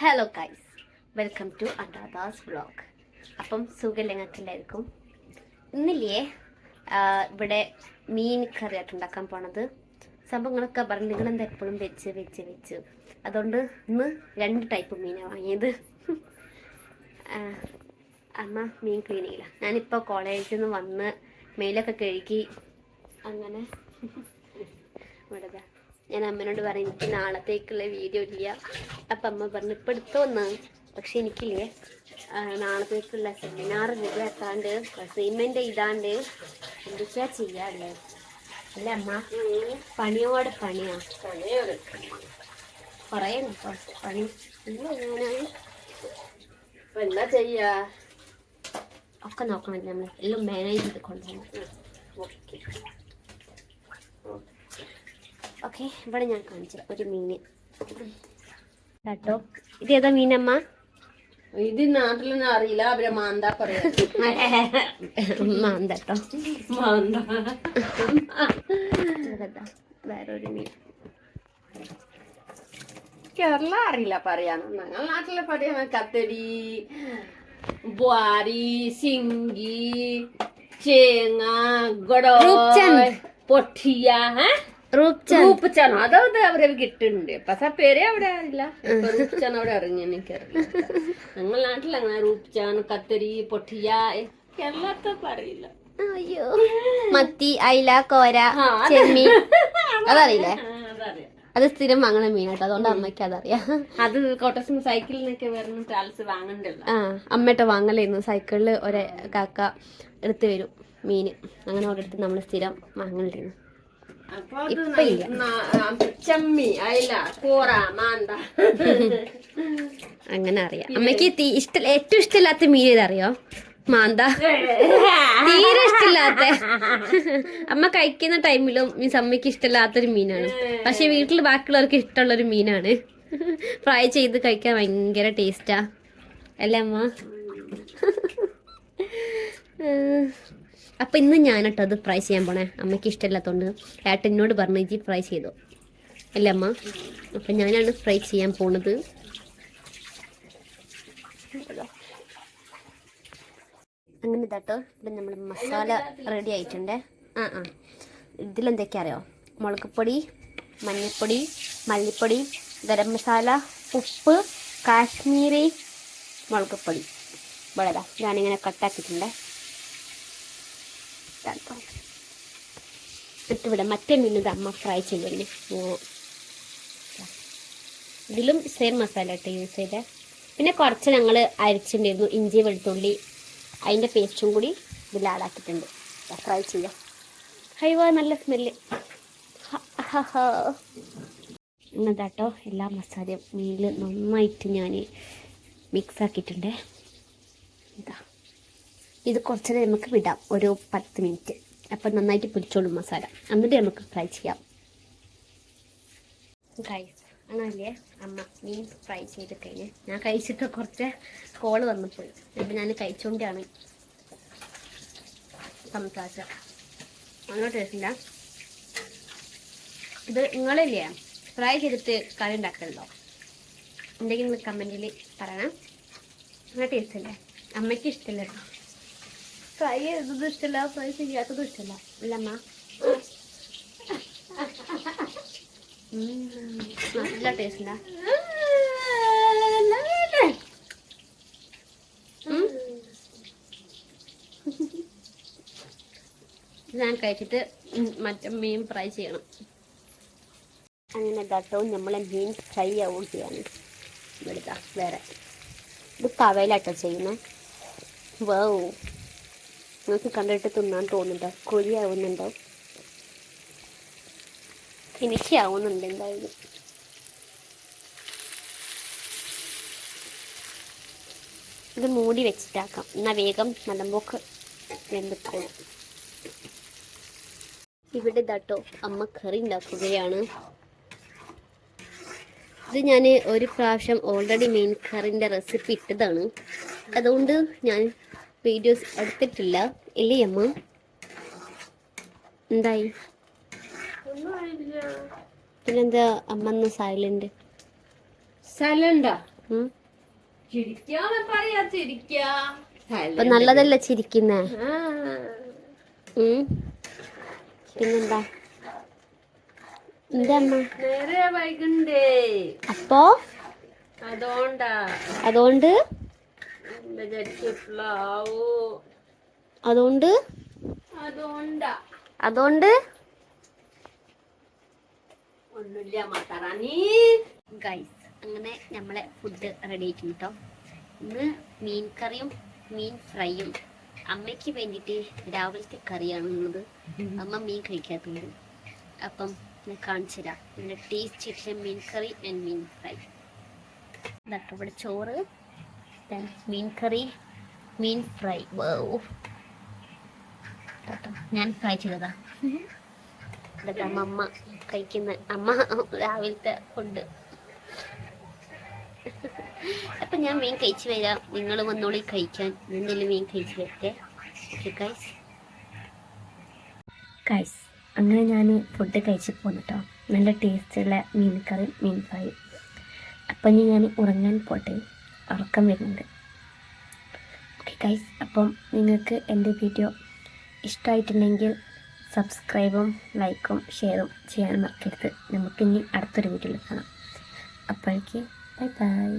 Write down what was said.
Hello guys, welcome to അഡാദാസ് vlog. അപ്പം സുഖമില്ലെല്ലാവർക്കും ഇന്നില്ലേ ഇവിടെ മീൻ കറിയായിട്ട് ഉണ്ടാക്കാൻ പോണത്. സംഭവങ്ങളൊക്കെ പറഞ്ഞു നിങ്ങളെന്താ എപ്പോഴും വെച്ച് അതുകൊണ്ട് ഇന്ന് 2 ടൈപ്പ് മീനാണ് വാങ്ങിയത്. അമ്മ മീൻ ക്ലീൻ ചെയ്യില്ല. ഞാനിപ്പോൾ കോളേജിൽ നിന്ന് വന്ന് മെയിലൊക്കെ കഴുകി അങ്ങനെ ഇവിടെ ഞാൻ അമ്മനോട് പറയും എനിക്ക് നാളത്തേക്കുള്ള വീഡിയോ ഇല്ല. അപ്പം അമ്മ പറഞ്ഞു ഇപ്പം എടുത്തോന്ന്. പക്ഷെ എനിക്കില്ലേ നാളത്തേക്കുള്ള സെമിനാർ റെഡിയാക്കാണ്ട് അസൈൻമെൻ്റ് എഴുതാണ്ട് എന്തൊക്കെയാ ചെയ്യാല്ലേ. അല്ല അമ്മ, പണിയോട് പണിയാണ്. കുറേ പണി എന്താ ചെയ്യാ ഒക്കെ നോക്കണല്ലേ നമ്മൾ എല്ലാം മാനേജ് ചെയ്ത് കൊണ്ടുപോകണം. ഓക്കെ, ഇവിടെ ഞാൻ കാണിച്ചു ഒരു മീന് കേട്ടോ. ഇത് ഏതാ മീനമ്മ? ഇത് നാട്ടിലൊന്നും അറിയില്ല. അവരെ മാന്താ പറയാ. മാന്തട്ടോ മാന്ത. വേറൊരു മീൻ കേരള അറിയില്ല പറയാൻ. ഞങ്ങൾ നാട്ടിലെ പറയാൻ കത്തരി, ബുവാരി, സിംഗി, ചേങ്ങ, ഗൊടോയ്, പൊട്ടിയ, റൂപ്ചാനോ അതൊക്കെ അവരെ കിട്ടുന്നുണ്ട്. പക്ഷെ പേരെ അവിടെ അറിയില്ല. റൂപ്ചാൻ അവിടെ ഇറങ്ങി എനിക്കറിയില്ല. ഞങ്ങൾ നാട്ടിൽ അങ്ങനെ റൂപ്ചാൻ, കത്തരി, പൊട്ടിയ കേരളത്തെ പറയില്ല. അയ്യോ, മത്തി, അയില, കോര, ചെമ്മീൻ അതറിയില്ലേ? അത് സ്ഥിരം വാങ്ങണ മീനാട്ടോ, അതുകൊണ്ട് അമ്മയ്ക്ക് അതറിയാം. അത് കോട്ടസം സൈക്കിളിനൊക്കെ വരുന്ന ട്രാവൽസ് വാങ്ങണ്ടല്ലോ. അമ്മയുടെ വാങ്ങലായിരുന്നു. സൈക്കിളിൽ ഒരേ കാക്ക എടുത്ത് വരും മീന്. അങ്ങനെ അവിടെ എടുത്ത് നമ്മൾ സ്ഥിരം വാങ്ങലായിരുന്നു. ചെമ്മി, അയില, കോറ, മാന്ത അങ്ങനെ അറിയാം. അമ്മയ്ക്ക് ഏറ്റവും ഇഷ്ടമില്ലാത്ത മീൻ ഏതറിയോ? മാന്ത. തീരെ ഇഷ്ടമില്ലാത്ത. അമ്മ കഴിക്കുന്ന ടൈമിലും മീൻസ് അമ്മയ്ക്ക് ഇഷ്ടമില്ലാത്തൊരു മീനാണ്. പക്ഷെ വീട്ടിൽ ബാക്കിയുള്ളവർക്ക് ഇഷ്ടമുള്ളൊരു മീനാണ്. ഫ്രൈ ചെയ്ത് കഴിക്കാൻ ഭയങ്കര ടേസ്റ്റാ അല്ലേ അമ്മ? അപ്പം ഇന്ന് ഞാനട്ടോ അത് ഫ്രൈ ചെയ്യാൻ പോണേ. അമ്മയ്ക്ക് ഇഷ്ടമില്ലാത്തതുകൊണ്ട് ഏട്ടനോട് പറഞ്ഞു ഇജി ഫ്രൈ ചെയ്തോ അല്ലേ അമ്മ? അപ്പം ഞാനാണ് ഫ്രൈ ചെയ്യാൻ പോണത്. അങ്ങനെ ഇതാട്ടോ ഇവിടെ നമ്മൾ മസാല റെഡി ആയിട്ടുണ്ട്. ഇതിലെന്തൊക്കെയാ അറിയോ? മുളക് പൊടി, മഞ്ഞൾപ്പൊടി, മല്ലിപ്പൊടി, ഗരം മസാല, ഉപ്പ്, കാശ്മീരി മുളക് പൊടി. വളരെ ഞാനിങ്ങനെ കട്ടാക്കിയിട്ടുണ്ട്. എന്നിട്ടിവിടെ മറ്റേ മീനിത് അമ്മ ഫ്രൈ ചെയ്യുന്നു. ഇതിലും സെയിം മസാല ഇട്ട് യൂസ് ചെയ്തേ. പിന്നെ കുറച്ച് ഞങ്ങൾ അരിച്ചിട്ടുണ്ടായിരുന്നു, ഇഞ്ചി വെളുത്തുള്ളി, അതിൻ്റെ പേസ്റ്റും കൂടി ഇതിൽ ആഡാക്കിയിട്ടുണ്ട്. ഫ്രൈ ചെയ്യാം. ഹൈവാ നല്ല സ്മെല്ല്. എന്നതാട്ടോ എല്ലാ മസാലയും മീനിൽ നന്നായിട്ട് ഞാൻ മിക്സ് ആക്കിയിട്ടുണ്ട്. ഇതാ ഇത് കുറച്ച് നേരം നമുക്ക് വിടാം, ഒരു 10 മിനിറ്റ്. അപ്പം നന്നായിട്ട് പിടിച്ചോളും മസാല. എന്നിട്ട് നമുക്ക് ഫ്രൈ ചെയ്യാം. അങ്ങനല്ലേ അമ്മ മീൻ ഫ്രൈ ചെയ്ത് കഴിഞ്ഞ് ഞാൻ കഴിച്ചിട്ട് കുറച്ച് കോള് വന്നപ്പോയി. ഇപ്പം ഞാൻ കഴിച്ചുകൊണ്ടാണ് സംസാരിച്ചത്. അങ്ങനെ ടേസ്റ്റില്ല. ഇത് നിങ്ങളില്ലേ ഫ്രൈ ചെയ്തിട്ട് കറി ഉണ്ടാക്കലുണ്ടോ? ഉണ്ടെങ്കിൽ നിങ്ങൾ കമൻറ്റിൽ പറയണം. അങ്ങനെ ടേസ്റ്റ് അല്ലേ? അമ്മയ്ക്ക് ഇഷ്ടമല്ല കേട്ടോ. ഫ്രൈ ചെയ്തതും ഇഷ്ടമല്ല, ഫ്രൈ ചെയ്യാത്തതും ഇഷ്ടമല്ല അല്ല അമ്മ? നല്ല ടേസ്റ്റാ. ഞാൻ കഴിച്ചിട്ട് മറ്റേ മീൻ ഫ്രൈ ചെയ്യണം. അങ്ങനെ കേട്ടോ നമ്മളെ മീൻ ഫ്രൈ ആവും ചെയ്യാണ്. ഇവിടുത്തെ വേറെ ഇത് കവയിലാട്ടോ ചെയ്യുന്നത്. വൗ, നിങ്ങൾക്ക് കണ്ടിട്ട് തിന്നാൻ തോന്നുന്നുണ്ടോ? കൊഴിയാവുന്നുണ്ടോ? എനിക്ക് ആവുന്നുണ്ട് എന്തായാലും. ഇത് മൂടി വെച്ചിട്ടാക്കാം, എന്നാൽ വേഗം നല്ലമ്പോക്ക് വെന്തിട്ടോളും. ഇവിടെ ഇതാട്ടോ അമ്മ കറി ഉണ്ടാക്കുകയാണ്. ഇത് ഞാൻ ഒരു പ്രാവശ്യം ഓൾറെഡി മീൻ കറിൻ്റെ റെസിപ്പി ഇട്ടതാണ്, അതുകൊണ്ട് ഞാൻ വീഡിയോസ് എടുത്തിട്ടില്ല. ഇല്ലേ അമ്മ? എന്തായി? പിന്നെന്താ അമ്മ ഒന്ന് സൈലന്റ്? സൈലന്റാ? ഉം? ചിരിക്കാന്ന് പറയാ ചിരിക്കാ ഇപ്പൊ നല്ലതല്ല ചിരിക്കുന്നേ. പിന്നെന്താ എന്റെ അമ്മ നേരെ വൈകണ്ടേ അപ്പോ അതുകൊണ്ടാ അതുകൊണ്ട് അതുകൊണ്ട് അതുകൊണ്ടാ അതുകൊണ്ട് ഒന്നുമില്ല മാതാറാണി. ഗൈസ് അങ്ങനെ നമ്മളെ ഫുഡ് റെഡി ആയിട്ടുണ്ട് കേട്ടോ. ഇന്ന് മീൻ കറിയും മീൻ ഫ്രൈയും. അമ്മയ്ക്ക് വേണ്ടിയിട്ട് രാവിലത്തെ കറിയാണുള്ളത്. അമ്മ മീൻ കഴിക്കാത്തതുകൊണ്ട് അപ്പം ഞാൻ കാണിച്ചു തരാം. നല്ല ടേസ്റ്റ് ആയിട്ടുള്ള മീൻ കറി ആൻഡ് മീൻ ഫ്രൈ. ഇതാട്ടോ ഇവിടെ ചോറ്, മീൻ കറി, മീൻ ഫ്രൈ. ഞാൻ ഫ്രൈ ചെയ്തതാ. ഇതൊക്കെ അമ്മ കഴിക്കുന്ന അമ്മ രാവിലത്തെ ഫുഡ്. അപ്പൊ ഞാൻ മീൻ കഴിച്ചു വരാം, നിങ്ങൾ വന്നോളി കഴിക്കാൻ. എന്തെങ്കിലും മീൻ കഴിച്ചു വരട്ടെ. Okay guys. അങ്ങനെ ഞാൻ ഫുഡ് കഴിച്ച് പോന്നിട്ടോ. നല്ല ടേസ്റ്റുള്ള മീൻ കറി മീൻ ഫ്രൈ. അപ്പം ഇനി ഞാൻ ഉറങ്ങാൻ പോട്ടെ, ഉറക്കം വരുന്നുണ്ട്. ഓക്കെ ഗൈസ്, അപ്പം നിങ്ങൾക്ക് എൻ്റെ വീഡിയോ ഇഷ്ടമായിട്ടുണ്ടെങ്കിൽ സബ്സ്ക്രൈബും ലൈക്കും ഷെയറും ചെയ്യാൻ മറക്കരുത്. നമുക്കിനി അടുത്തൊരു വീഡിയോയിൽ കാണാം. അപ്പോഴേക്ക് ബൈ ബൈ.